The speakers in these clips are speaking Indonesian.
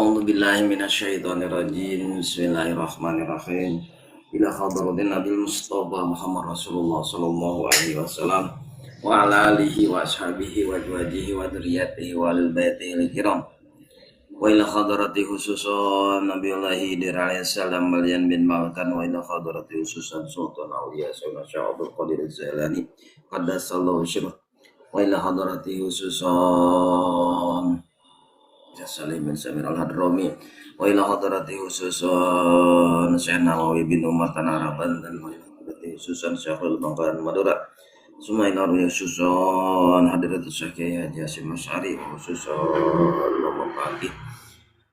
A'udzu billahi minasyaitonir rajim. Bismillahirrahmanirrahim. Ila hadratin Nabil Mustafa Muhammad Rasulullah sallallahu alaihi wasallam wa ala alihi wa ashabihi wa azwajihi wa dzurriyyatihi wa lil baitihi kiram. Wa ila hadrati khususan Nabiullahi alaihi salam Malian bin Malkan wa ila hadrati khususan Sultan Auliya Sayyidina Syekh Abdul Qadir Az-Zailani qaddasallahu sirrah wa ila hadrati khususan Salim bin Samir al-Hadrami wa ila hadrati khususan Syekh Nawawi bin Umar Tanaraban dan wa ila hadrati khususan Syekhul Bangkalan Madura Sumaila khususan hadratus Syekh Haji Hasyim Asy'ari khususan Bapak Pati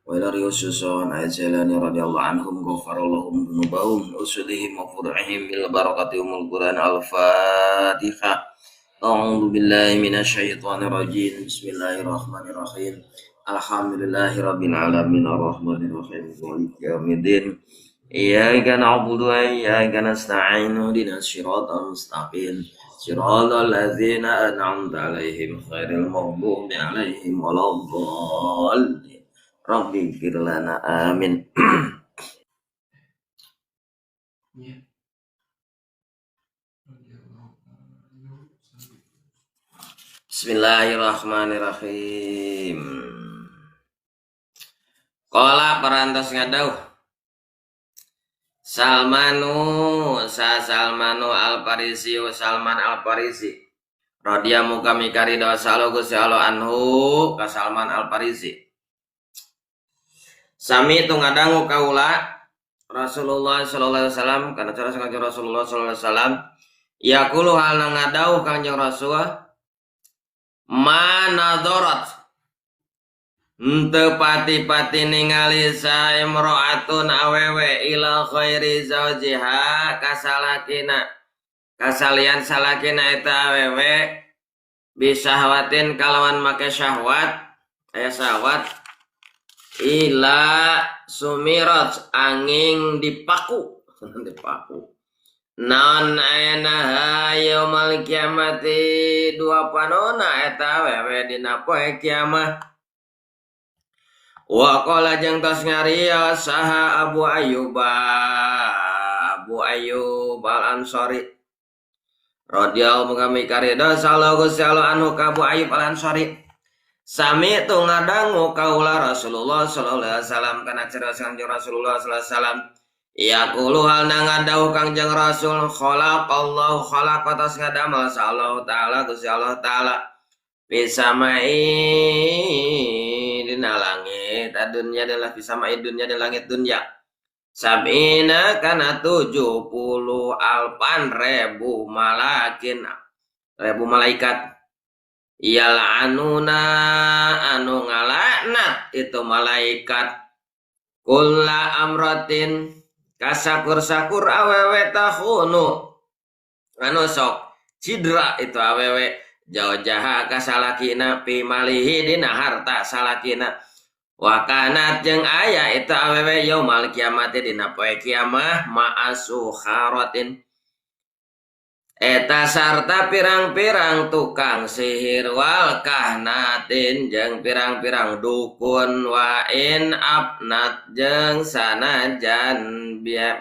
wa ila khususan Aisyalani radhiyallahu anhum ghafarallahum dzunubahum usudihim wa fur'ihim bil barakati umul Quran al-Fatihah. A'udzu billahi minasyaitonir rajim. Bismillahirrahmanirrahim. Alhamdulillahirabbil alamin arrahmanir rahim maliki yaumiddin. Iyyaka na'budu wa iyyaka nasta'in ihdinas siratal mustaqim. Siratal ladzina an'amta 'alaihim ghairil maghdubi 'alaihim waladdallin. Rabbighfir lana amin. Bismillahirrahmanirrahim. Qala parantos ngadauh Salmanu al-Farisi Salman al-Farisi radhiya muga mikari dosa Allah Gusti Allah anhu ka Salman al-Farisi. Sami tu ngadangu kaula Rasulullah sallallahu alaihi wasallam kana cara Kanjeng Rasulullah sallallahu alaihi wasallam yaqulu hal ngadauh Kanjeng Rasul manadharat henteu pati-pati ningali saimro'atun awewe ila khairi zaujiha kasalakina kasalian salakina eta awewe bisahwatin kalawan make syahwat aya syahwat ila sumirat angin dipaku naon ayeuna yaumul kiamati dua panona eta awewe dina poe kiamat. Wa qala jeung tos ngarios saha Abu Ayyub al-Ansari radhiyallahu muga mikari dosa Allah Gusti Allah anhu ka Abu Ayyub al-Ansari. Sami tu ngadangu kaula Rasulullah sallallahu alaihi wasallam kana cerdas Kanjeng Rasulullah sallallahu alaihi wasallam yaqulu hal ngadauh Kanjeng Rasul khalaqallahu khalaqatas ngadamel Allah taala Gusti Allah taala bisamai dina langit dunya adalah bisamai dunya dan langit dunya sabina kana 70 alpan ribu malaikat yal'anuna anu ngalaknat itu malaikat kulla amratin kasakur-sakur awewe tahunu anu sok cidra itu awewe jauh jaha kasalakina pimalihi dina harta salakina wakanat jeung aya itu awewe yaumal kiamati dina poe kiamah ma'asukharatin eta sarta pirang-pirang tukang sihir wal kahnatin jeung pirang-pirang dukun wa in abnat jeung sanajan beak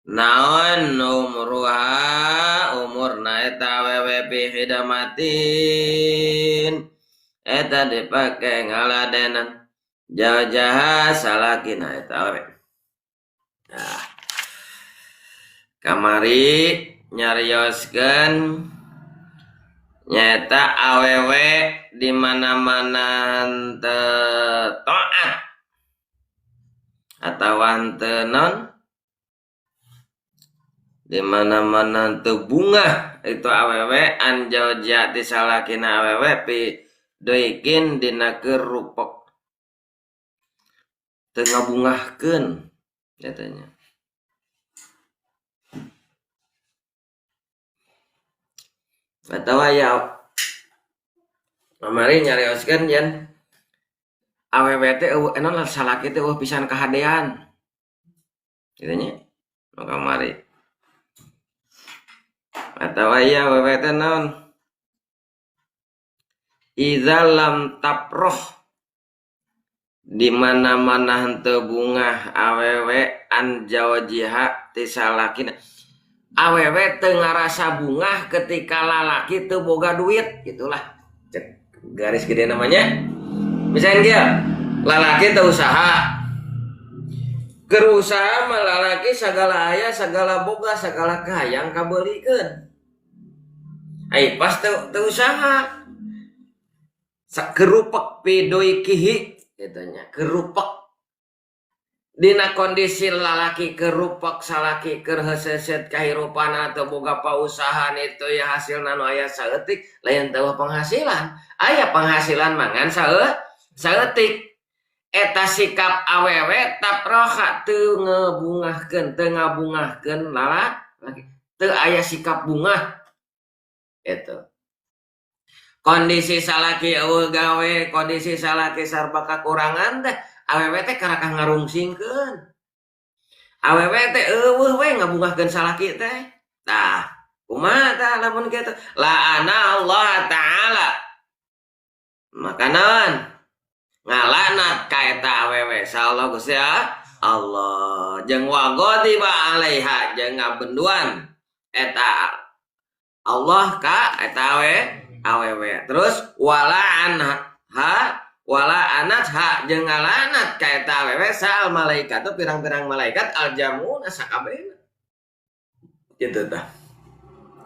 naon umurna eta awewe bihidamatin eta dipake ngaladenan jauh-jaha salakina eta awewe. Nah, kamari nyarioskeun nyata awewe di mana-mana teu taat atawa teu non di mana-mana teu bungah itu awewe anjau jati salakina awewe pi doikin dina kerupek teu ngabungahkeun katanya. Atawa ya kamari nyarioskeun yen awewe teh enon salaki teh pisan kahadean kitu nya kamari. Atawa ya awewe teh naon idza lam taproh di mana-mana henteu bungah awewe an jawajiha ti salakina. Awewe teu ngarasa bungah ketika lalaki teu boga duit, gitulah. Garis gede namanya. Misalnya dia lalaki teu usaha. Kerusaha mah lalaki sagala aya, sagala boga, sagala kahayang kabeulikeun. Ai pas teu usaha. Sakerupek pidoi kihi katanya, kerupek. Dina kondisi lalaki kerupek salaki keur heuseut kahirupana teu boga pausahaan itu ya hasilna nu aya saeutik lain teu penghasilan. Aya penghasilan mangan saeutik. Eta sikap awewe taproha teu ngabungahkeun lalaki. Teu aya sikap bungah. Itu. Kondisi salaki eueuh gawe, kondisi salaki sarba kakurangan teh awewe teh karakah ngarungsingkeun. Awewe teh eueuh we ngabungahkeun salaki teh. Tah, kumaha tah lamun kitu? La'ana Allah taala. Maka naon? Ngalanat ka eta awewe sallallahu Gusti Allah. Jeung wagodiba alaiha jeung ngabenduan eta Allah ka eta awewe. Terus wala anat ha jeung ngalanat ka eta awewe sal malaikat tu pirang-pirang malaikat aljamuna sakabehna. Kitu tah.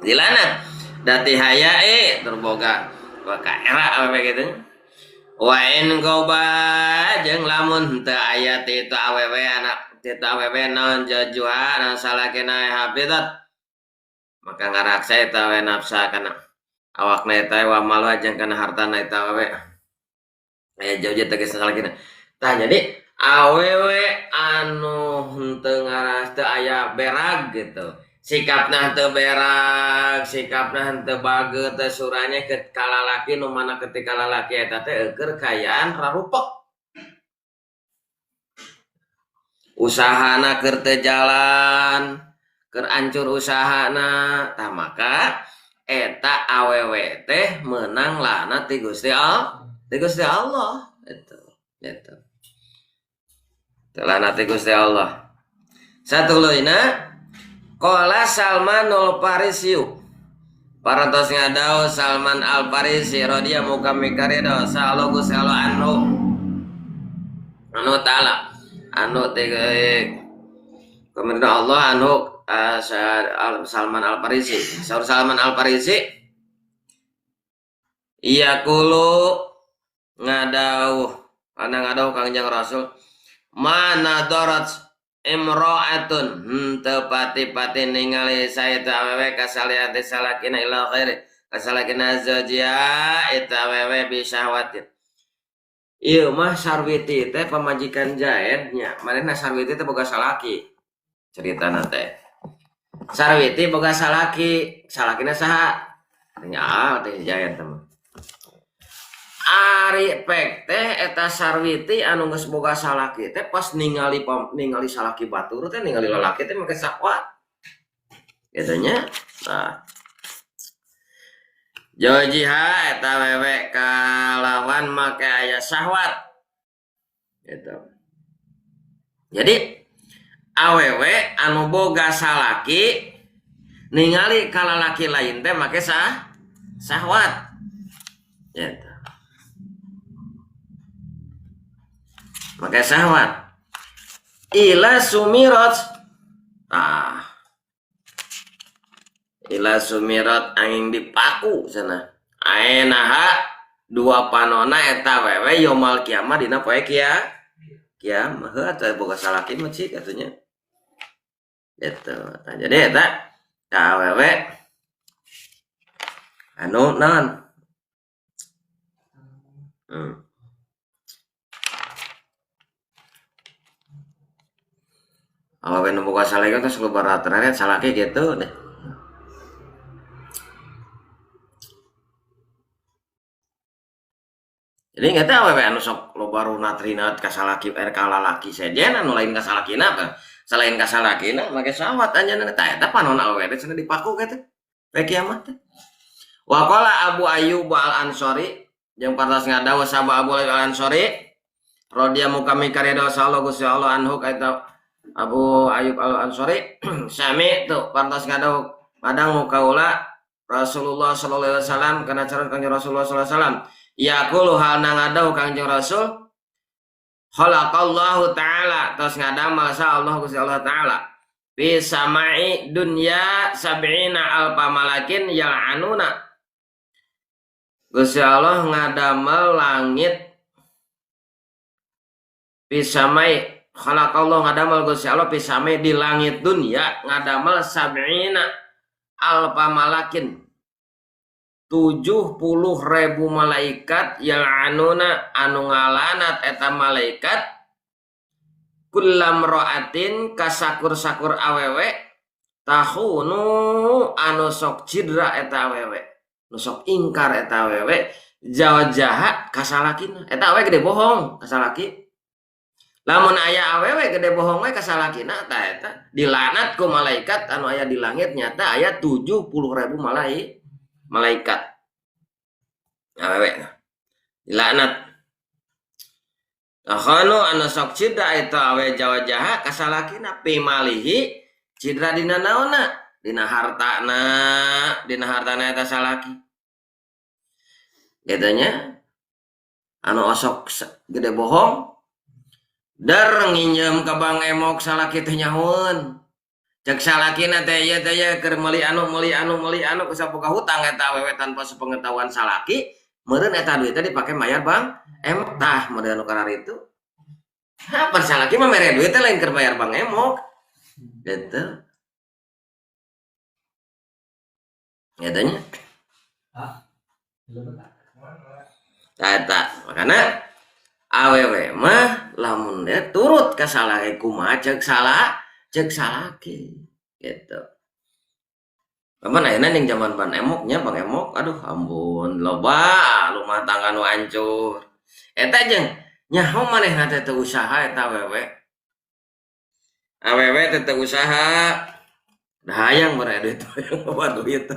Dilanat dati hayae terboga ka era awewe kitu. Wa in goba jeung lamun teu aya ti eta awewe anak ti eta awewe naon jajuha naon salakina hafidat. Maka ngaraksa eta we nafsa kana awakna eta wa malu jeung kana hartana eta we aya jauh-jauh tegas salakina. Tah jadi awewe anu henteu ngaras teu aya berag gitu. Sikapna henteu berag, sikapna henteu bageut teh suranya ke kalalaki nu mana ketika lalaki eta teh keur kayaan rarupek. Usahana keur teu jalan, keur ancur usahana, tah maka eta awewe teh meunang lana ti Gusti Allah. Ti Gusti Allah itu. Lana ti Gusti Allah. Satuluina qala Salmanul Farisi. Parantos ngadaw Salman Al Farisi radhiyallahu kamikarido sallallahu Gusti Allah anu taala anu teh kemudian Allah anu Salman Al Farisi. Saur Salman Al Farisi iya kulo ngadauh Kangjeng Rasul mana darat imra'atun teu pati-pati ningali saeta awewe kasaliati salakina ila ghairi kasalakina zawjiha eta awewe bisyahwatin. Ieu mah Sarwiti teh pamajikan Jaed nya. Manehna Sarwiti teh boga salaki. Ceritana teh. Sarwiti boga salaki, salakina saha? Nya teh Jaed teh. Ari pek teh eta Sarwiti anu geus boga salaki teh pas ningali salaki batur teh ningali lalaki teh make syahwat. Katanya, nah. Jojiha eta wewe kalawan make aya syahwat. Gitu. Jadi awewe anu boga salaki ningali ka lalaki lain teh make syahwat. Gitu. Maka syahwat ila sumirat ila sumirat angin dipaku sana aenaha dua panona eta wewe yomal kiamat dina poe kiamat heuh teh boga salaki mah cik atunya gitu. Nah, jadi eta ka wewe anu naon awewe nu boga salaki teh salubara terakhir salaki gitu deh. Jadi nggak tahu awewe anu sok lo baru natrina ka salaki ka lalaki sejen anu lain ka salakina apa selain ka salakina make syahwat anjeunna tah eta panon awewe teh cenah dipaku kitu poe kiamat teh. Wa qala Abu Ayyub Al Ansori jeung paras ngadawa sabab Abu Ayyub Al Ansori radhiyallahu kami karya sallallahu Gusti Allah anhu kaita Abu Ayyub Al Ansori sami tu pantas ngadau padang mukaula Rasulullah sallallahu alaihi wasallam kana cara Kanjeng Rasulullah sallallahu alaihi wasallam yaqulu hal nangadau Kanjeng Rasul khalaqallahu ta'ala tos ngadamel sa Allah Gusti Allah taala fi samai dunya sab'ina alfa malakin yal'anuna Gusti Allah ngadamel langit fi samai khalaqallahu ngadamel Gusti Allah fi samai di langit dunya ngadamel sab'ina alfa malakin 70.000 malaikat yang anuna anu ngalanat eta malaikat kullam roatin kasakur-sakur awewe tahunu anu sok cidra eta awewe nu sok ingkar eta awewe jawa jahat kasalakina eta awewe gede bohong kasalaki lamun aya awewe gede bohong we kasalakina ta eta dilanat ku malaikat anu aya di langit nyata aya 70.000 malaikat awewe dilaknat takhanu anu sok cidra eta awe jawa jaha kasalakina pimalihi cidra dina naonna dina hartana eta salaki gedenya anu osok gede bohong dar nginjem ka Bang Emok salaki teh nyahoun cek salakina teh ieu teh keur meuli anu kusaboga hutang eta awewe tanpa sepengetahuan salaki meureun eta duit teh dipake mayar Bang Emok tah model anu karar itu apa salaki mah mere duit teh lain keur bayar Bang Emok gitu nyatanya eta makana awewe mah lamun dia turut ka salaki kumaha cek salaki gitu. Kapan ayeuna ning zaman Bang Emoknya Bang Emok aduh ampun loba rumah tangga nu hancur. Eta jeung nyaho manehna teh teu usaha eta awewe. Awewe teh usaha dahayang bare duit yang bawa duit teh.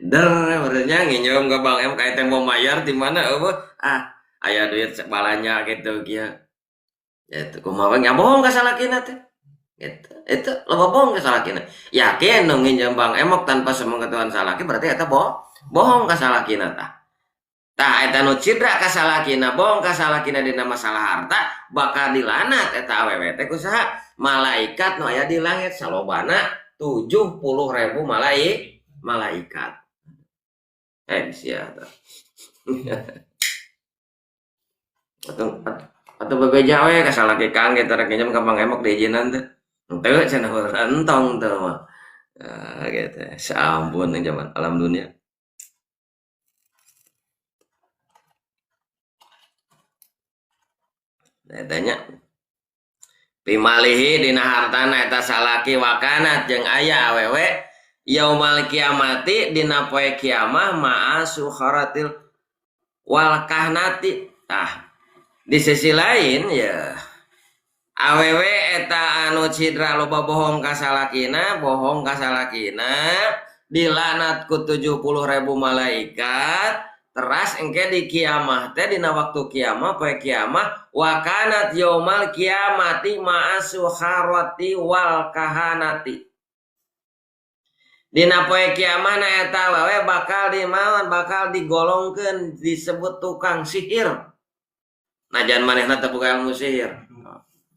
Der berenya nginjem ka Bang Emok kayak teh mau mayar di mana eueuh aya duit balanya gitu kieu. Eta kumaha ngabohong ka salakina teh. Itu loba bohong ke salakina yakin nu nginjem Bang Emok tanpa sepengetahuan salaki berarti eta bohong ka salakina tah eta nu cidra ka salakina bohong ka salakina dina masalah harta bakal dilanat eta awewe teh kusaha malaikat nu aya di langit salobana 70.000 malaikat sia atau bebeja we ka salaki kang eta rek nginjem ka Bang Emok diijinan teh teu cenah entong teu mah gitu sampun ning zaman alam dunia tanya pimalihi dina hartana eta salaki wakanat jeung aya awewe yaumal kiamati dina poe kiamah ma'a sukharatil wal kahnati tah di sisi lain ya awewe eta anu cidra loba bohong ka salakina dilanat ku 70.000 malaikat teras engke di kiamah teh dina waktu kiamah poe kiamah wakanat yaumal kiamati ma'asukharati wal kahanati dina poe kiamah na eta awewe bakal digolongkeun disebut tukang sihir najan manehna teu boga ilmu sihir.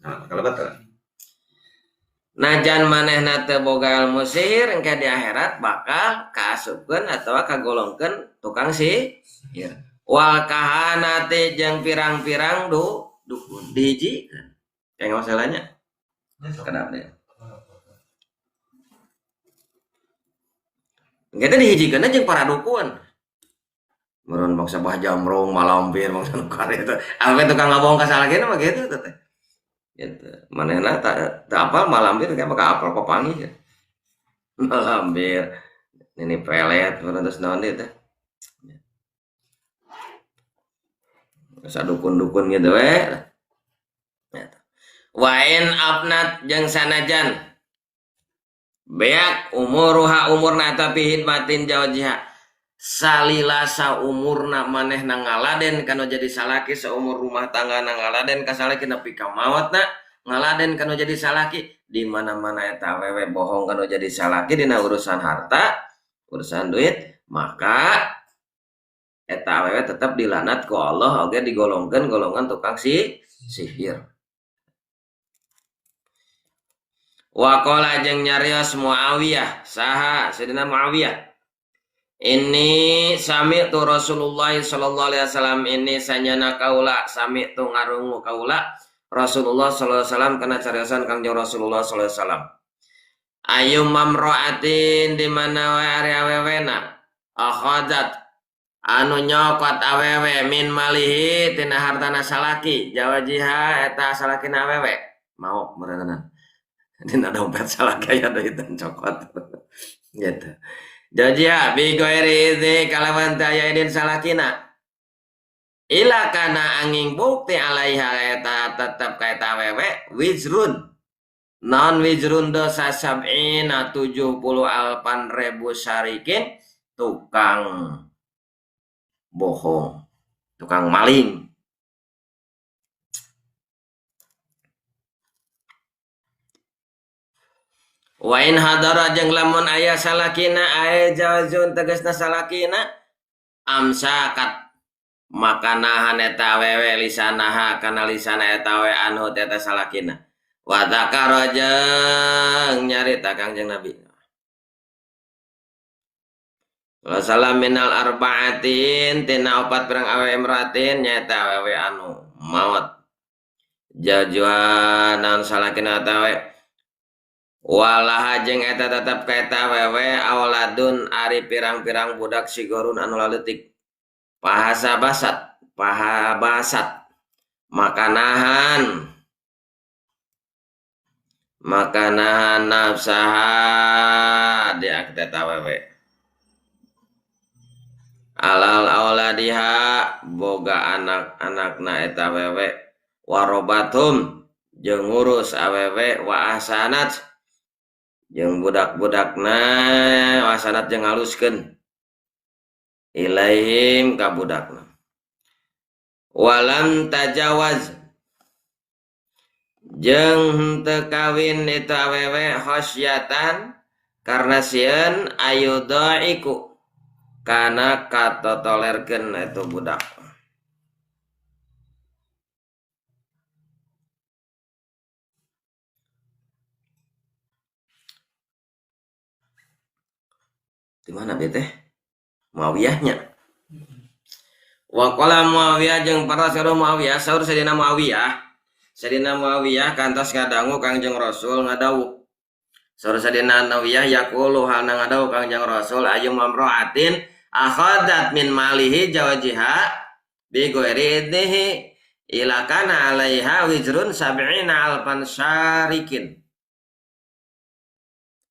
Kalau betul. Najan manehna teu boga ilmu sihir engke di akhirat bakal kaasupkeun atawa kagolongkeun tukang sihir. Wal kahanati jeung pirang-pirang dukun dihijikeun. Kayak masalahnya. Kenapa ya? Engke dihijikeun jeung para dukun. Meureun bangsa bah jamrong malampir bangsa nu kare eta. Awe tukang ngabohong ka salakina mah kitu teh. Gitu. Manehna tak apal malampir kayak maka apal papangi ya. Malampir ini pelet terus naon teh. Sadukun-dukun gitu we. Wain abnat jeung sanajan beak umuruha umurna tapi hidmatin jawjiha salila saumurna manehna ngaladen kanu jadi salaki seumur rumah tangga ngaladen ka salaki nepi ka maotna ngaladen kanu jadi salaki di mana-mana eta awewe bohong kanu jadi salaki dina urusan harta urusan duit maka eta awewe tetap dilanat ku Allah oge digolongkeun golongan tukang sihir. Waqala jeung nyarios Muawiyah saha Sayyidina Muawiyah ini sami tu Rasulullah sallallahu alaihi wasallam ini sanyana kaula sami tu ngarungu kaula Rasulullah sallallahu alaihi wasallam kana cariosan Kangjeng Rasulullah sallallahu alaihi wasallam ayu mamraatin di mana wae ari awewena akhadzat anu nyokot awewe min malihi tina hartana salaki jawajiha eta salakina awewe mau meureunan dina dompet salaki aya deui cokot gitu. Jajia bigoiri izi kalawan taya idin salakina ila kana angin bukti alaiha eta tetep kaita wewe wizrun non wizrun dosa sab'ina 70 alpan ribu syarikin tukang bohong tukang maling. Wa in hadara jeung lamun aya salakina aya jawazun tegasna salakina amsakat maka nahan eta wewe lisanaha kana lisana eta we anu eta salakina wa dzakara jeung nyarita Kangjeng Nabi salam minal arba'atin tina 4 pirang awewe imratin nyaeta awewe anu maot jajuanan salakina eta we walaha jeung eta tetep kaeta wewe awaladun ari pirang-pirang budak sigorun anu laletik paha basat makanahan nafsaha dia eta wewe alal auladiha boga anak-anakna eta wewe warobatum jeung ngurus awewe wa ahsanat jeung budak-budakna wasanat jeung ngaluskeun ilaihim ka budakna walam tajawaz jeung teu kawin itu awewe khosyatan karena sieun ayudaiku kana katotolerkeun itu budak. Di mana teh Muawiyahnya wa qala Muawiyah jeung para sahabat Muawiyah saur Sayyidina Muawiyah kantos ngadangu Kangjeng Rasul ngadawuh saur Sayyidina Muawiyah yaqulu hana ngadawuh Kangjeng Rasul ayu mamraatin akhadat min malihi jawajiha bi ghairi idnihi ila kana alaiha wizrun sab'ina alfan syarikin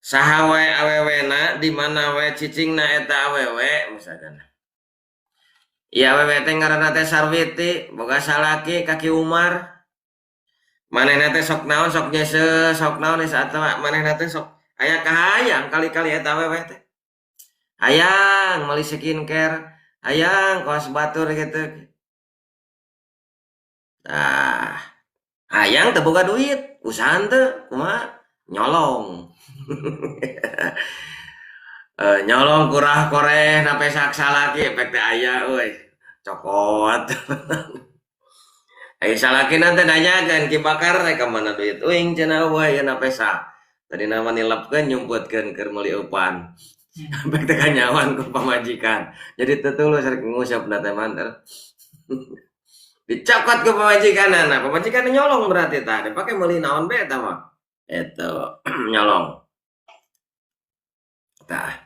saha wae awewena di mana wae cicingna eta awewe misalkan ieu awewe teh ngaranna teh Sarwiti boga salaki kaki Umar manehna teh sok naon sok nyese sok naon saat manehna teh sok aya kahayang kali-kali eta awewe teh hayang meuli skincare hayang kaos batur gitu hayang teu boga duit usahan teu kumaha nyolong nyolong kurah koreh nape salaki efek teh aya euy cokot ai salaki nanti nanyakeun ki bakar teh ka mana duit uing cenah we nape sa tadi nama nilepkeun nyumputkeun keur meuli eupan efek teh kanyawan ku pamajikan jadi teu tulus rek ngusapna teh manter dicokot ku pamajikanana pamajikan nyolong berarti tah dipake meuli naon be eta mah itu nyolong tah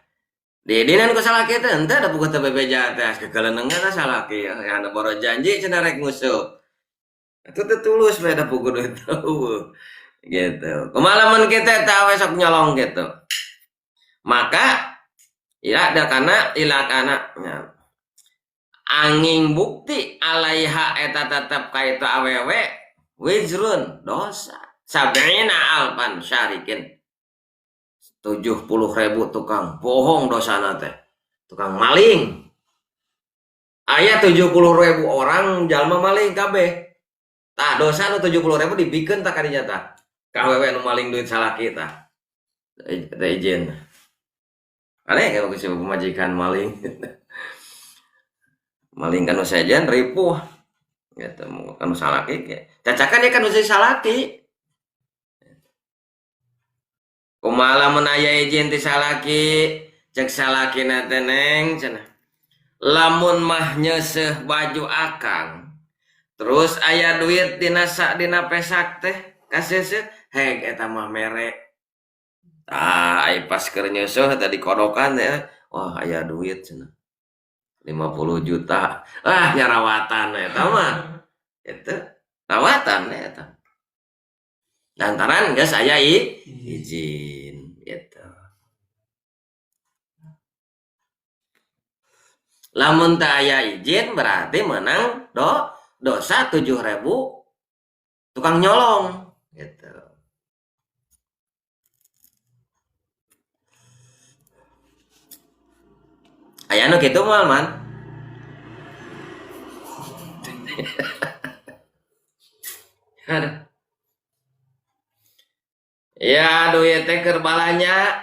di dinan ku salaki teh henteu da puguh teh bebeja teh kekeleungeun teh salaki anu boro janji cenah rek ngusup atuh teh tulus we da puguh itu gitu kumaha lamun kitu tah we sok nyolong gitu maka ila kana ya. Angin bukti alaiha eta tetep ka itu awewe wizrun dosa sab'ina alfan syarikin 70.000 tukang bohong dosana teh tukang maling. Aya 70.000 orang jalma maling kabeh. Tah dosa nu 70.000 dipikeun tak kadinya tah. Ka awewe nu maling duit salaki tah. Teh izin. Aneh kalau bisa pemajikan maling. Maling kan saja ripuh. Gitu, kan salaki. Cacakan ya kan usah salaki. Kumaha lamun aya izin ti salaki, cek salaki na teh neng cenah. Lamun mah nyeseh baju akang terus aya duit dina pesak teh kaseseh heg eta mah mere ai pas keur nyeseh tadi kodokan teh wah aya duit cenah 50 juta ya rawatan eta mah itu rawatan eta lantaran geus aya izin gitu. Lamun tak aya izin berarti menang dosa 7.000 tukang nyolong gitu. Aya nu kitu moal man. Ya duit teh keur balanya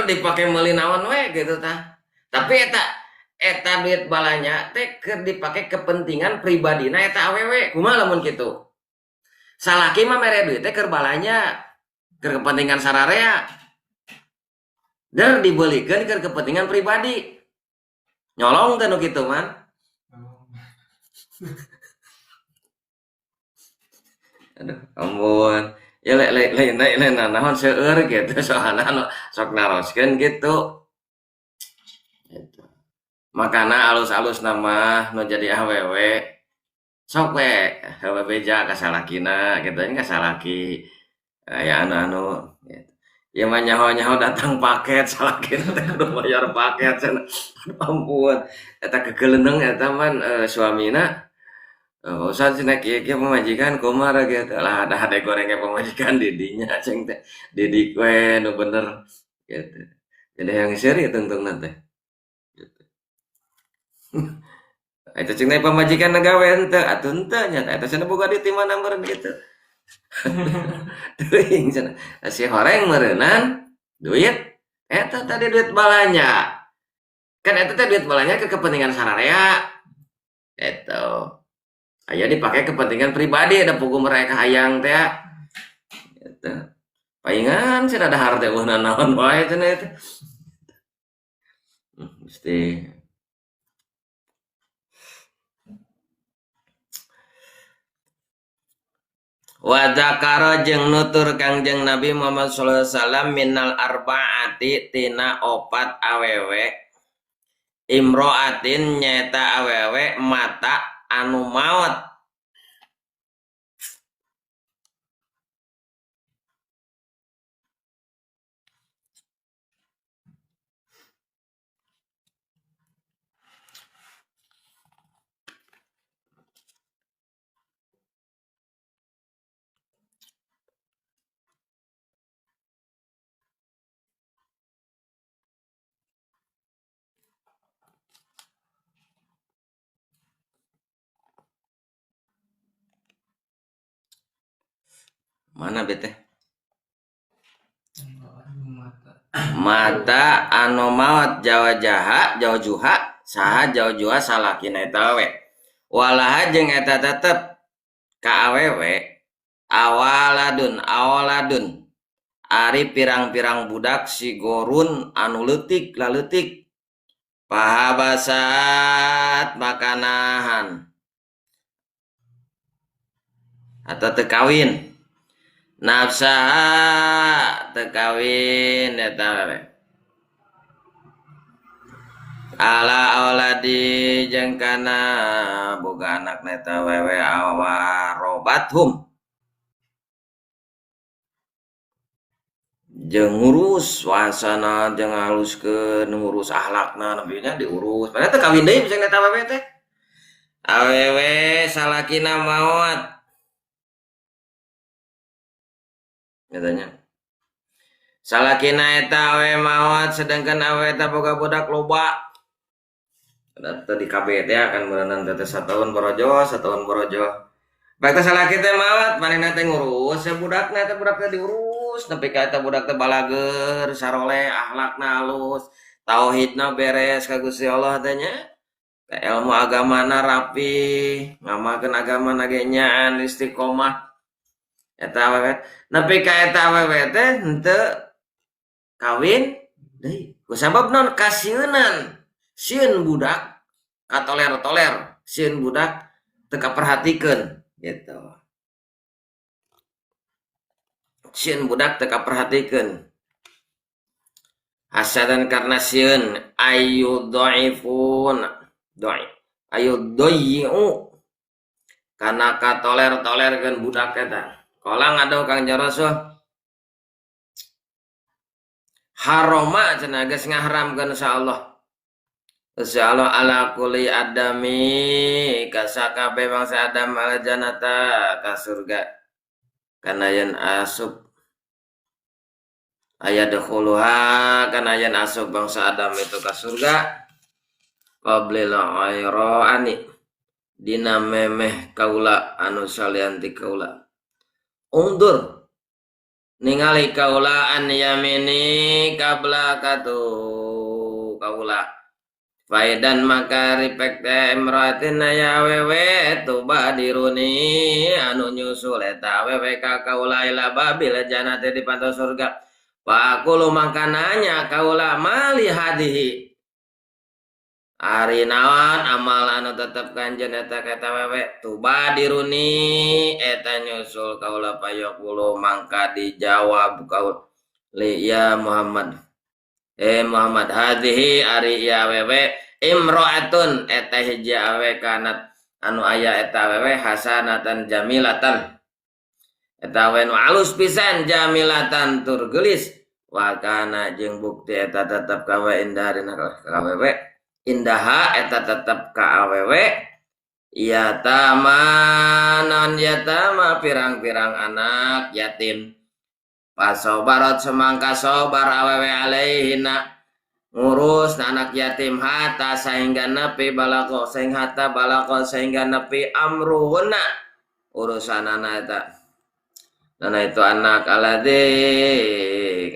dipake meuli naon we gitu tah. Tapi eta duit balanya teh keur dipake kepentingan pribadina eta awewe. Kumaha lamun kitu? Salaki mah mere duit teh keur balanya keur kepentingan sararea. Dibelikeun keur kepentingan pribadi. Nyolong teh nu kitu man. Aduh, ampun. Ya lain naon seueur gitu soalna sok naroskeun gitu. Gitu. Makana alus-alus nama nu jadi awewe sok we awewe beja ka salakina gitu nya ka salaki aya anu gitu. Ya mah nyaho datang paket salakina teh kudu bayar paket cenah. Ampun eta kekeleuneng eta man suamina usah cenah kieu pamajikan kumaha gitu lah ada hade gorengnya pamajikan didinya ceng teh didik we nu bener gitu. Jadi yang seri tungtungna teh. Eta cing pamajikan gawe henteu atuh henteu nya eta cenah boga di mana meureun kitu. Teuing cenah. Si horeng meureunan duit eta tadi duit balanya. Kan eta teh duit balanya ke kepentingan sararea. Eta. Aya dipake kepentingan pribadi ada pugu mereka hayang teh. Eta. Paingan cenah dahar teh eueuhna naon wae cenah eta. Mesti wa zakara jeung nutur Kangjeng Nabi Muhammad sallallahu alaihi wasallam minal arbaati tina opat awewe imroatin nyata awewe mata anu maot mana bete mata anu maot jawa juha saha jawa juha salakina eta we walaha jeung eta tetep ka awewe awaladun ari pirang-pirang budak sigorun anu leutik laleutik pahabasat makanahan atau tekawin nafsa tekawin eta ala auladi jeung kana boga anak eta wewe awarobathum jeung ngurus wasana jeung ngaluskeun ngurus akhlakna nabinya diurus padahal teh kawin deui bisa eta wewe teh awewe salakina maot katanya salakina eta awe maot sedangkan awe eta boga budak loba. Tadi KB teh akan berenang teh 1 tahun borojo. Baik teh salaki teh maot manehna teh ngurus ya budakna diurus nepi ka eta budak teh balager saroleh akhlakna halus tauhidna beres ka Gusti Allah teh nya. Ilmu agamana rapi ngamakeun agama ge nyaan istiqomah eta awewe nepi ka eta awewe teh henteu kawin deui kusabab naon kasieunan sieun budak katoler-toler sieun budak teu kaperhatikeun gitu sieun budak teu kaperhatikeun hasadan karena sieun ayu dhaifun ayo doyiu karena katoler-tolerkeun budak eta kolang ado Kang Rasul haroma cenah geus ngaharamkeun insyaallah ala kulli adami kasakabe bangsa Adam al jannata ka surga kana yen asup aya dakhuluha kana yen asup bangsa Adam itu ka surga qablil ayrani dina memeh kaula anu salianti kaula undur ningali kaula an yamini kabla katu kaula faidan maka ripek teh emratin ya wewe tuba diruni anu nyusul eta wewe ka kaula ila babil jannati di pantau surga pakulu makananya kaula mali hadihi ari naon amal anu tetep kanjeun eta kata wewe tuba diruni eta nyusul kaula payokulu mangka dijawab kaula li ya Muhammad Muhammad hadhihi ari ya wewe imro'atun eta hiji awe kanat anu aya eta wewe hasanatan jamilatan eta we nu alus pisan jamilatan tur geulis wa kana jeung bukti eta tetep ka we indaharina ka wewe indaha eta tetep ka awewe yatama non yatama pirang-pirang anak yatim pasobarot semangka sobar awewe alaihina ngurus anak yatim hata sehingga nepi balako sehingga nepi amruhuna urusanana eta dana itu anak alade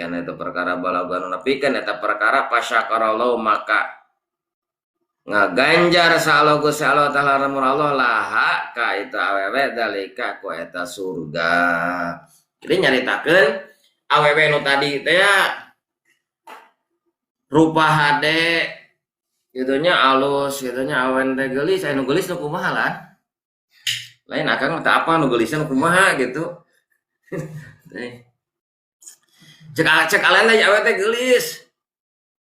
karena itu perkara balago anu nepikeun eta perkara pasyakarallahu maka ngaganjar sa Gusti Allah taala ramun Allah laha ka eta awewe dalika ku eta surga. Jadi nyaritakeun awewe nu tadi teh rupa hade gitunya alus gitunya awen teh geulis anu geulis nu kumaha lan lain akang teh apa nu geulisna nu kumaha gitu cek alen teh awewe teh geulis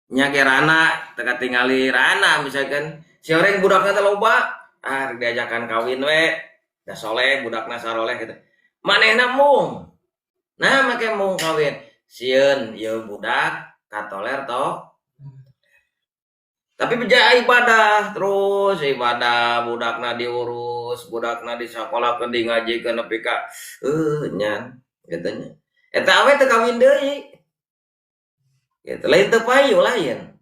nya ge rana teu katingali rana misalkan si oreng budakna teh loba diajakan kawin we da soleh budakna saroleh gitu manehna mung nah make mung kawin sieun ieu budak katoler toh tapi beja ibadah terus ibadah budakna diurus budakna disakolahkeun di ngajikeun nepi ka nyan katanya eta awe teu kawin deui gitu lain teu payu lain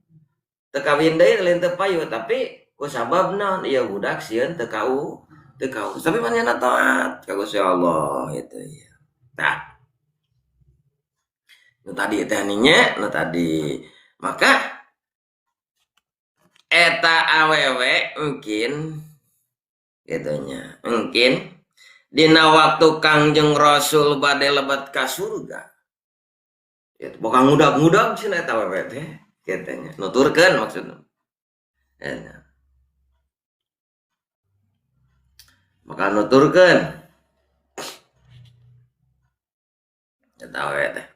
teu kawin deui lain teu payu tapi ku sababna ieu budak sieun teu kau tapi manehna taat ka Gusti Allah itu ya tah nu tadi teh nya nu tadi maka eta awewe mungkin gitunya mungkin dina waktu Kangjeng Rasul bade lebat ka surga gitu boga ngudag-ngudag cenah eta awewe teh kitanya nuturkeun maksudna maka nuturkeun eta awewe teh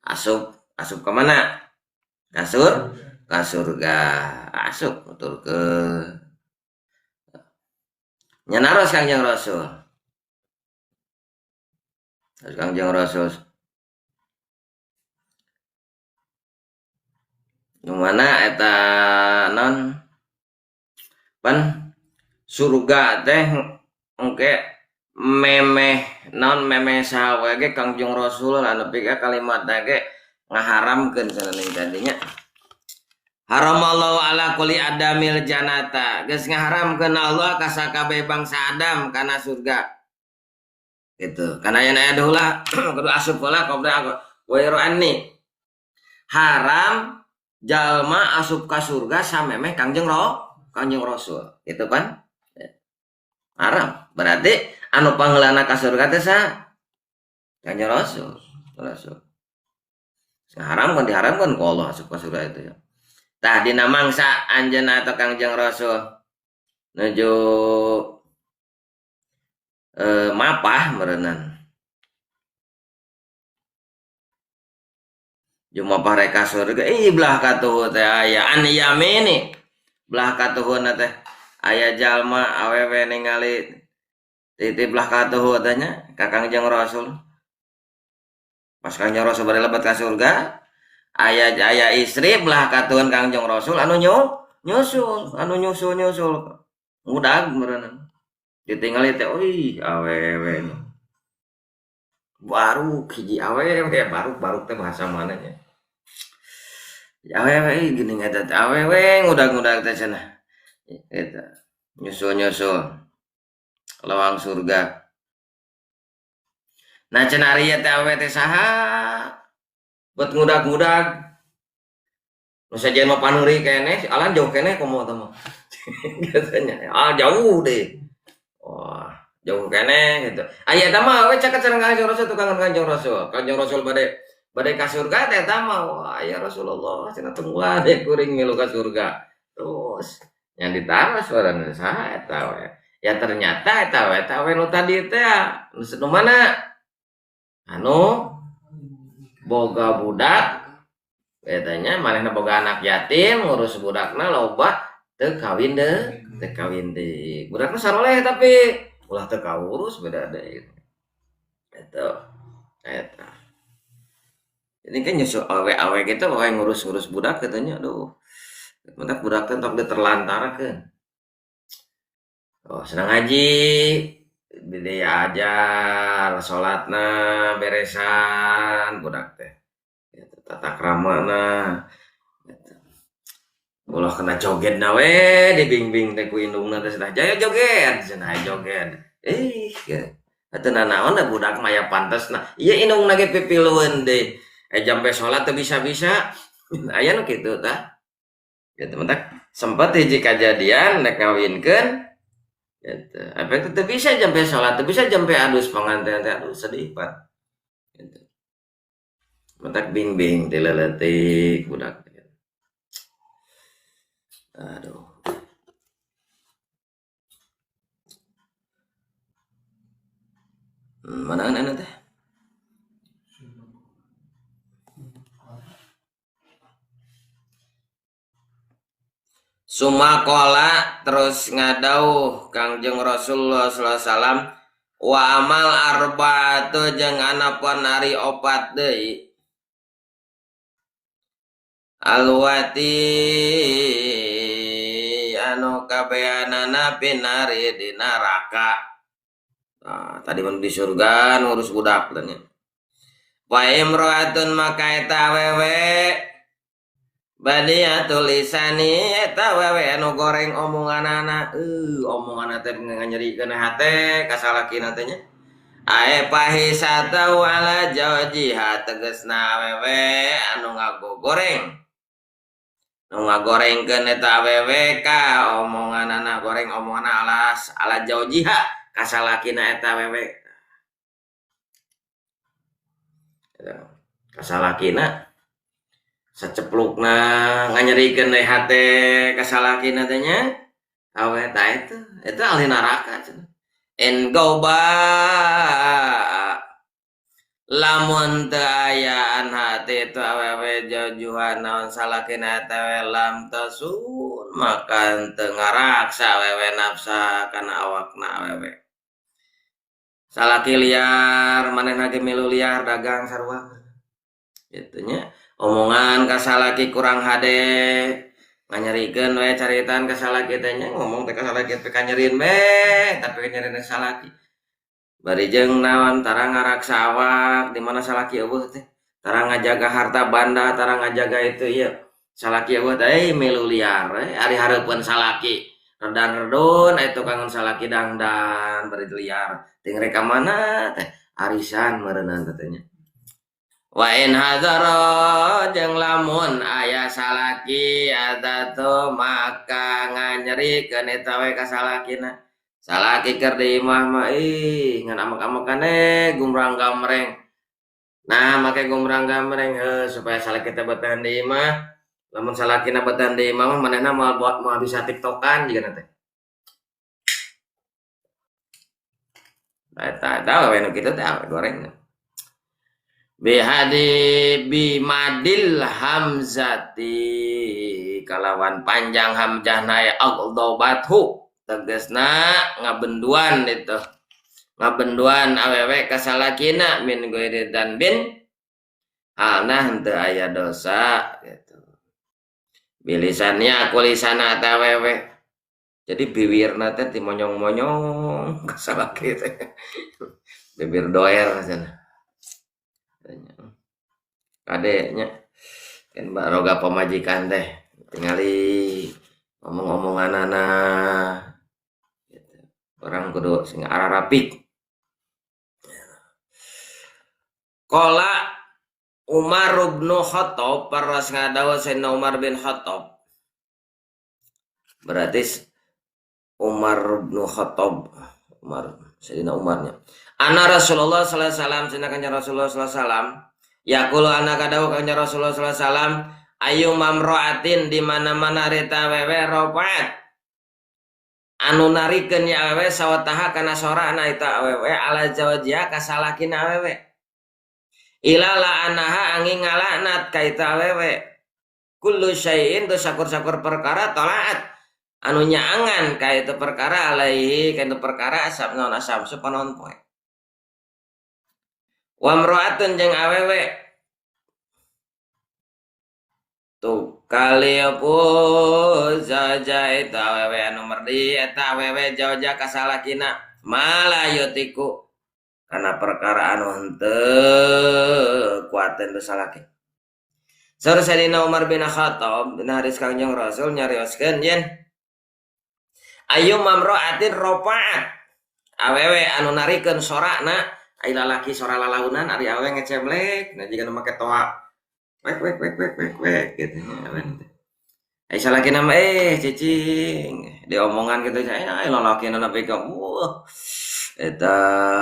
asup ke mana ka surga asup nuturkeun nyanaros Kangjeng Rasul nu mana eta non pan surga teh engke memeh non memeh saha we ge Kangjeng Rasul anu nepi ka kalimat ge ngaharamkeun sananing tadinya. Haramallahu ala kulli adamil janata. Geus ngaharamkeun Allah ka sakabeh bangsa Adam kana surga. Gitu. Karena yang aya heula kudu asup heula qabla wairu anni. Haram jalma asup ka surga samemeh Kangjeng Rasul. Gitu kan? Haram. Berarti anu pangeulana ka surga teh sa Kangjeng Rasul. Haram kan diharamkan ku Allah asup ka surga itu ya. Tah dina mangsa anjeunna atau Kangjeng Rasul nuju mapah meureunnan. Juma pareka surga belah katuhu teh aya an yamini. Belah katuhuna teh aya jalma awewe ningali ti belah katuhu teh nya ka Kangjeng Rasul. Pas Kangjeng Rasul bari lebat ka surga, aya istri belah katuhun Kangjeng Rasul anu nyusul mudag meureunnan. Ditinggali teh awewe baru hiji awewe baru teh bahasa mana nya awewe gini ngata teh awewe ngudag teh cenah eta nyusul lawang surga. Nah cenah ari teh awewe teh saha bet ngudag nu sajen mah paneuri keneh alan jauh keneh komo teh mah katanya jauh deh. Wah, jauh kene gitu. Aya eta mah we caket sareng Kanjeng Rasul tukang Kanjeng Rasul. Kanjeng Rasul bade ka surga teh eta mah wah ya Rasulullah cenah tungguan deh kuring milu ka surga. Terus yang ditaras warana saha eta we. Ya ternyata eta we nu tadi teh nu mana? Anu boga budak etanya manehna boga anak yatim ngurus budakna loba teu kawin deui. Budakna saroleh tapi ulah teu kaurus beda deui. Eta. Ini kan nyusul awe gitu awe ngurus budak katanya aduh. Mentak budak teh tok diterlantarkeun. Oh, senang ngaji di ajar salatna beresan budak teh. Tata kramana ulah kena joget na we dibimbing teh ku indungna teh cenah jaya joget cenah joget atuh naon da budak maya pantesna ieu indungna ge pipilueun deui jampe salat teu bisa-bisa aya nu kitu tah gitu mentak sempat hiji kajadian nek ngawinkeun gitu efek teu bisa jampe salat teu bisa jampe adus panganten teh aduh sedih pan gitu mentak bimbing teh leutik budak. Aduh. Mana anak teh? Sumakola terus ngadauh Kangjeng Rasulullah sallallahu alaihi wasallam wa amal arba'atu jeung anapan ari opat deui alwati anu kabeanana pinari di neraka. Nah, tadi di surga ngurus budak tanya. Wa imro'atun maka eta awewe badiatul lisani eta awewe anu goreng omonganana omonganna teh nganyerikeun hate ka salakina teh nya. Ae pahisata wala jawjiha tegasna awewe anu ngagogoreng. Nu ngagorengkeun eta awewe ka omonganana goreng omonganna ala jaujiha ka salakina eta awewe. Ka salakina saceplukna nganyerikeun deui hate ka salakina teh nya. Awe ta eta ahli neraka cenah. Enggoba lamun teu ayaan hati itu awewe jaujuhan naon salakina eta lam tasun maka teu ngaraksa awewe nafsa kana awakna awewe. Salaki liar manehna ge milu liar dagang sarua. Kitu nya. Omongan ka salaki kurang hade nganyerikeun we caritaan ka salaki teh nya ngomong teh ka salaki teh kanyerieun we tapi kanyerieun salaki. Bari jeung naon tara ngaraksa awak di mana salaki eueuh teh Tara ngajaga harta banda, tara ngajaga itu iya. Salaki buat melu liar, ari hareupeun salaki. Redan-redon itu kangen salaki dangdan bari liar. Ting reka mana teh arisan meureunana katanya. Wa in hadara jeung lamun aya salaki atatu maka nganyerikeun eta we ka salakina. Salaki keur di imah mah ngan amek-amekan gumrang gamreng. Nah, make gumrang gamreng supaya salaki teh betahan di imah. Lamun salakina betahan di imah mah manehna mau bisa tiktokan juga nanti. Tahu we nu kitu teh goreng. Bihadi bimadil hamzati kalawan panjang hamzahna ya agdobathu tegasna ngabenduan itu ngabenduan awewe kasalakina min ghairi dzanbin halna henteu aya dosa gitu. Bilisannya aku lisana awewe jadi bibirna teh dimonyong-monyong kasalaki teh bibir doer cenah kadenya kan baroga pemajikan teh tingali ngomong-ngomonganana gitu. Orang kudu sing ararapik. Qala Umar bin Khattab paras ngadawa Sayyidina Umar bin Khattab. Berarti Umar bin Khattab Sayyidina Umarnya. Ana Rasulullah sallallahu alaihi wasallam cenah Rasulullah sallallahu alaihi wasallam yaqulu ana kadawu kanjeng Rasulullah sallallahu alaihi wasallam ayu mamraatin di mana-mana rita wewe ropaat anu narikeun ya awewe sawataha kana sorana eta awewe ala jawajia kasalakina awewe ilala anaha angin ngalanat ka eta awewe kullu syai'in tu sakur-sakur perkara talaat anu nyaangan ka eta perkara alaihi ka eta perkara asap naon asam supanon poe wa mraatun jeung awewe tuh kali apa saja eta awewe anu merdi eta awewe jawaja kasalakina malayutiku karena perkara anu henteu kuaten teu salaki. Saur Sayyidina Umar bin Khattab dina hadis Kanjeng Rasul nyarioskeun yen ayu mamraatin ropaat awewe anu narikeun sorana ai lalaki sora lalaunan ari awewe ngeceblek nah jiga nu make toa wek gitu ya. Ai salaki nama cicing diomongan gitu aya lalaki na pegang wah eta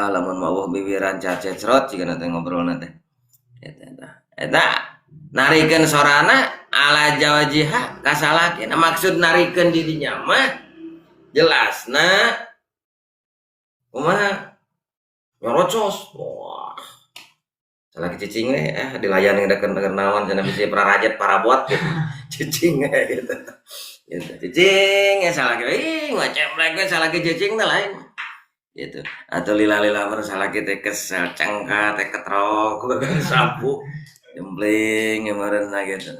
lamun mawuh bibiran cacecrot jiga teh ngobrolna teh eta narikeun sorana ala jawajiha kasalaki maksud narikeun dirinya mah jelasna kumaha nyorocos wah salaki cicing dilayani deken naon cenah bisi prarajat parabot gitu cicing gitu cicing salaki ngeceblek we salaki cicing teh lain gitu atau lila-lila salaki teh kesel cengka teh ketrok sapu jembling meureunna gitu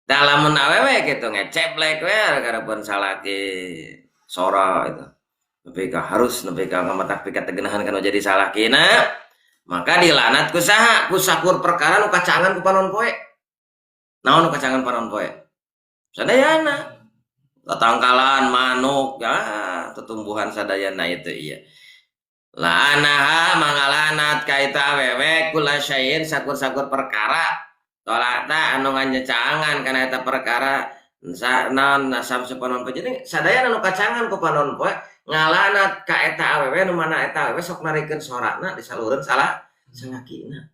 dalamun awewe gitu ngeceblek we gara-gara salaki sora itu nepi ka harus nepi ka ngamatak pika tegenahan kana jadi salakina maka dilanat ku saha ku sakur perkara nu kacangan ku panon poe naon nu kacangan panon poe sadayana tatangkalan manuk ya tetumbuhan sadayana itu iya lanaha mangalanat ka eta awewe kula syai'in sakur-sakur perkara tolata anu nganyecangan kana eta perkara naon nasam sapanon poe jadi sadayana nu kacangan ku panon poe ngalanat ka eta awewe nu mana eta awewe sok narikeun sorana disalureun salah salakina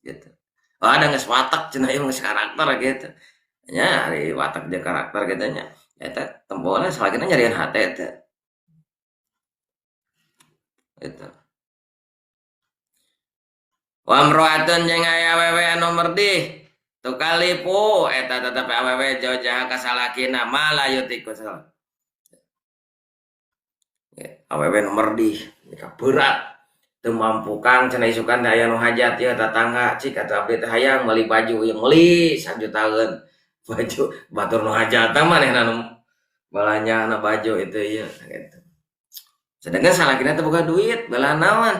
gitu. Oh ada geus watak cenah ieu geus karakter gitu. Nya ari watak dia karakter gitu nya. Eta tempona salakina nyarieun hate teh. Gitu. Wa mroatun jeung aya awewe anu merdih tu kalipu eta tetep awewe jauh-jauh ka salakina malayutiku salah. Awewe nomor di berat teu mampu kang cenah isukan aya nu hajat ya tatangga cik atuh abdi teh hayang meuli baju yang meuli sajutaan baju batur nu hajat manehna nu balanyana baju itu ieu gitu. Sedangkan salakina teh boga duit bala naon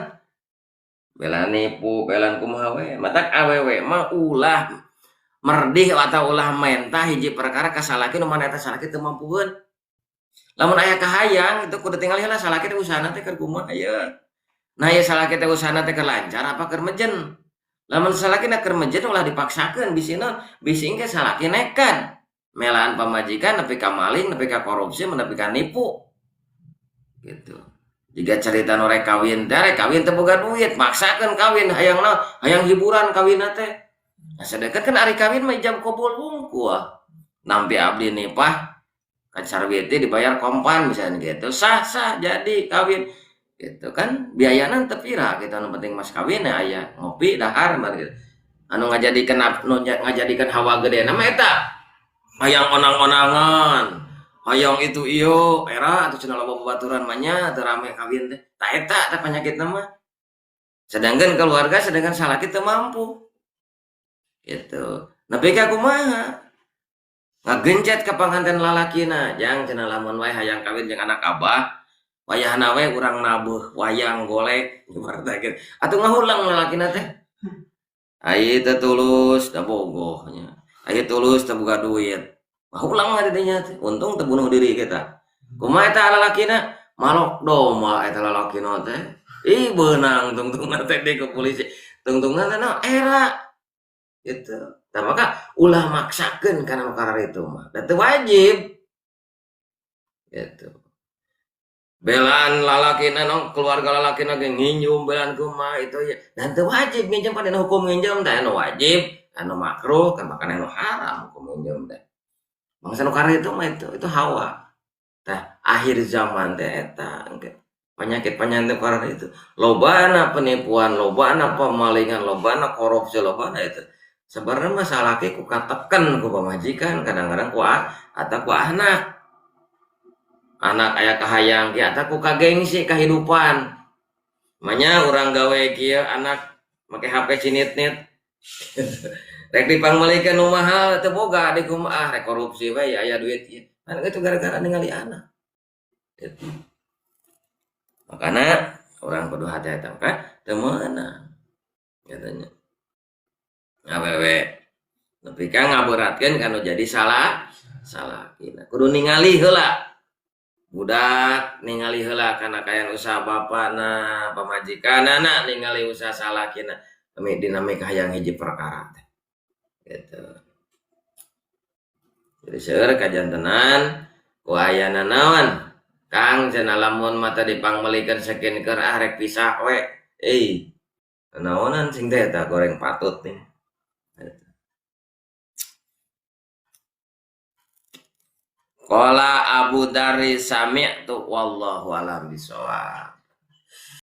bela nipu belan kumaha we matak awewe mah ulah merdih atau ulah mentah hiji perkara kasalakeun nu maneh eta salaki teu mampueun. Lamun aya kahayang itu kudu tinggal heula salaki teh usahana teh keur kumaha aya. Nah ya salaki teh usahana teh keur lancar apa keur mejen. Lamun salakina keur mejen ulah dipaksakeun bisi naon bisi engke salaki nekat. Melaan pamajikan nepi ka maling, nepi ka korupsi, nepi ka nipu. Gitu. Jika cerita norek kawin teh boga duit, maksakeun kawin hayang naon, hayang hiburan kawin teh. Nah, sedangkan kan ari kawin mah jam kobol hungkul. Nampi abdi nipah kan sarwiti dibayar kompan misalnya gitu. Sah jadi kawin. Gitu kan biayana teu pira kita nu penting mas kawin aya ngopi dahar gitu. Anu ngajadikeun hawa gede nama eta hayang onang-onangan hayang itu iyo era atau cenah loba babaturan mah nya teu rame kawin teh tah eta teh panyakitna mah sedangkan keluarga sedangkan salaki teu mampu gitu nepi ka kumaha ngagencet ka panganten lalakina jang cenah lamun wae hayang kawin jeung anak abah wayahna we urang nabuh wayang golek ibaratna atuh ngahulang lalakina teh ai teh tulus da bogohnya ai tulus teu boga duit ulang ada dinya untung teu bunuh diri kita kumaha eta lalakina malok doma eta lalakina teh ih beunang tungtungna teh di ke polisi tungtungna teh era gitu tah maka ulah maksakeun kana perkara itu mah da teu wajib gitu belaan lalakina no keluarga lalakina ge nginjum belaan kumaha itu ya dan teu wajib nginjem pada hukum nginjem teh anu wajib anu makruh kan makan anu haram hukum nginjem teh bangsa nu karena itu mah itu hawa tah akhir zaman teh eta penyakit karena itu lobana penipuan lobana pemalingan lobana korupsi lobana itu sebenarnya masalah ke ku katekan ku pamajikan kadang-kadang ku atau ku anak aya kahayang ki atau ku kagengsi kehidupan makanya orang gawe kieu anak make HP cinit-nit rek dipangmelikeun nu mahal teu boga di kumaha rek korupsi we aya duit ieu kan itu gara-gara ningali anak gitu. Makanya orang kudu hati-hati kan teu meunang katanya awewe nepi ka ngaberatkeun kanu jadi salah kina kudu ningali heula budak ningali heula kana kayan usaha bapana pamajikanana ningali usaha salakina dinamika hayang hiji perkara teh gitu. Jadi seueur kajantenan ku ayana naon Kang cenah lamun mata dipangmelikeun sakeun keur rek pisah we naonan sing teh eta goreng patut nih Qala Abu Dari sami'tu wallahu alam bisawab